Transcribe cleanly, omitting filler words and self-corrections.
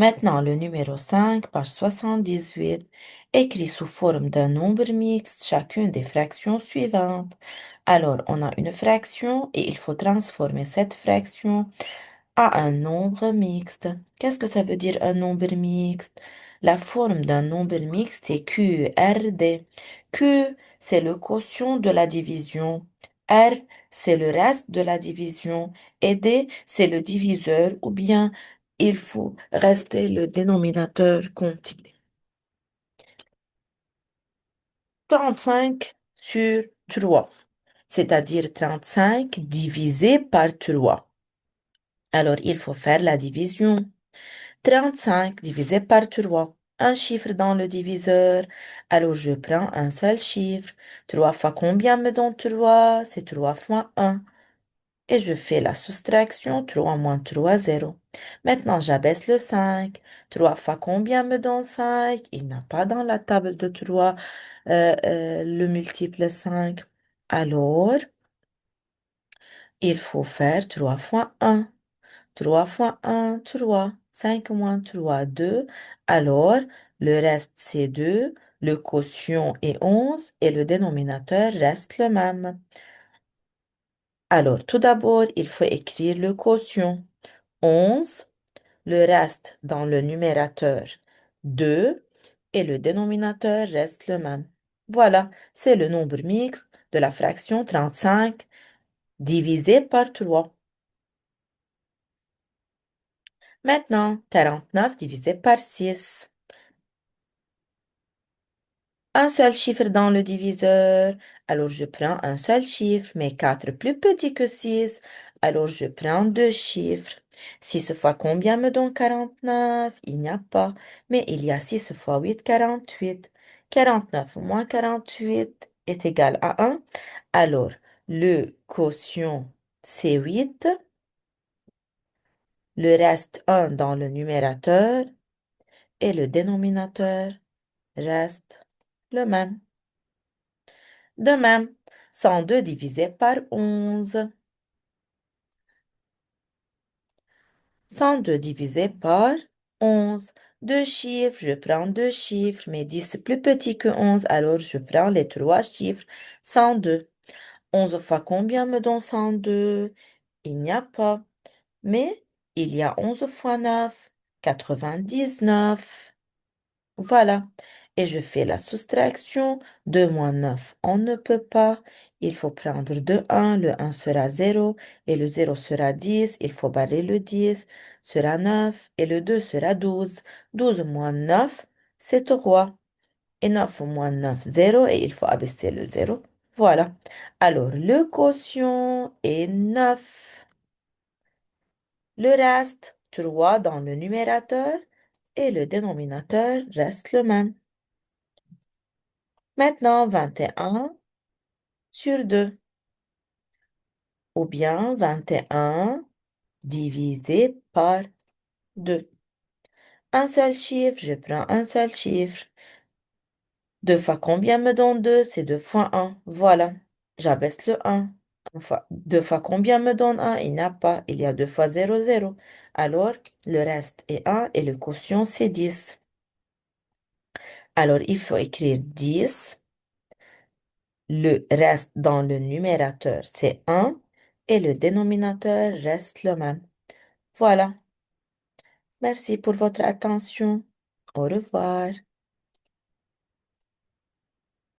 Maintenant, le numéro 5, page 78, écrit sous forme d'un nombre mixte chacune des fractions suivantes. Alors, on a une fraction et il faut transformer cette fraction à un nombre mixte. Qu'est-ce que ça veut dire un nombre mixte? La forme d'un nombre mixte est QRD. Q, c'est le quotient de la division. R, c'est le reste de la division. Et D, c'est le diviseur ou bien il faut rester le dénominateur continu. 35 sur 3, c'est-à-dire 35 divisé par 3. Alors, il faut faire la division. 35 divisé par 3. Un chiffre dans le diviseur. Alors, je prends un seul chiffre. 3 fois combien me donne 3? C'est 3 fois 1. Et je fais la soustraction. 3 moins 3, 0. Maintenant, j'abaisse le 5. 3 fois combien me donne 5? Il n'a pas dans la table de 3 le multiple 5. Alors, il faut faire 3 fois 1. 3 fois 1, 3. 5 moins 3, 2. Alors, le reste, c'est 2. Le quotient est 11 et le dénominateur reste le même. Alors, tout d'abord, il faut écrire le quotient. 11, le reste dans le numérateur, 2, et le dénominateur reste le même. Voilà, c'est le nombre mixte de la fraction 35 divisé par 3. Maintenant, 49 divisé par 6. Un seul chiffre dans le diviseur. Alors, je prends un seul chiffre, mais 4 plus petit que 6. Alors, je prends deux chiffres. 6 fois combien me donne 49? Il n'y a pas. Mais il y a 6 fois 8, 48. 49 moins 48 est égal à 1. Alors, le quotient, c'est 8. Le reste 1 dans le numérateur et le dénominateur reste le même. De même, 102 divisé par 11. 102 divisé par 11. Deux chiffres, je prends deux chiffres, mais 10 c'est plus petit que 11, alors je prends les trois chiffres. 102. 11 fois combien me donne 102? Il n'y a pas. Mais il y a 11 fois 9. 99. Voilà. Et je fais la soustraction. 2 moins 9, on ne peut pas. Il faut prendre de 1. Le 1 sera 0 et le 0 sera 10. Il faut barrer le 10 sera 9 et le 2 sera 12. 12 moins 9, c'est 3. Et 9 moins 9, 0 et il faut abaisser le 0. Voilà. Alors, le quotient est 9. Le reste, 3 dans le numérateur et le dénominateur reste le même. Maintenant, 21 sur 2, ou bien 21 divisé par 2. Un seul chiffre, je prends un seul chiffre. 2 fois combien me donne 2? C'est 2 fois 1. Voilà, j'abaisse le 1. 2 fois combien me donne 1? Il n'y a pas. Il y a 2 fois 0, 0. Alors, le reste est 1 et le quotient, c'est 10. Alors, il faut écrire 10. Le reste dans le numérateur, c'est 1 et le dénominateur reste le même. Voilà. Merci pour votre attention. Au revoir.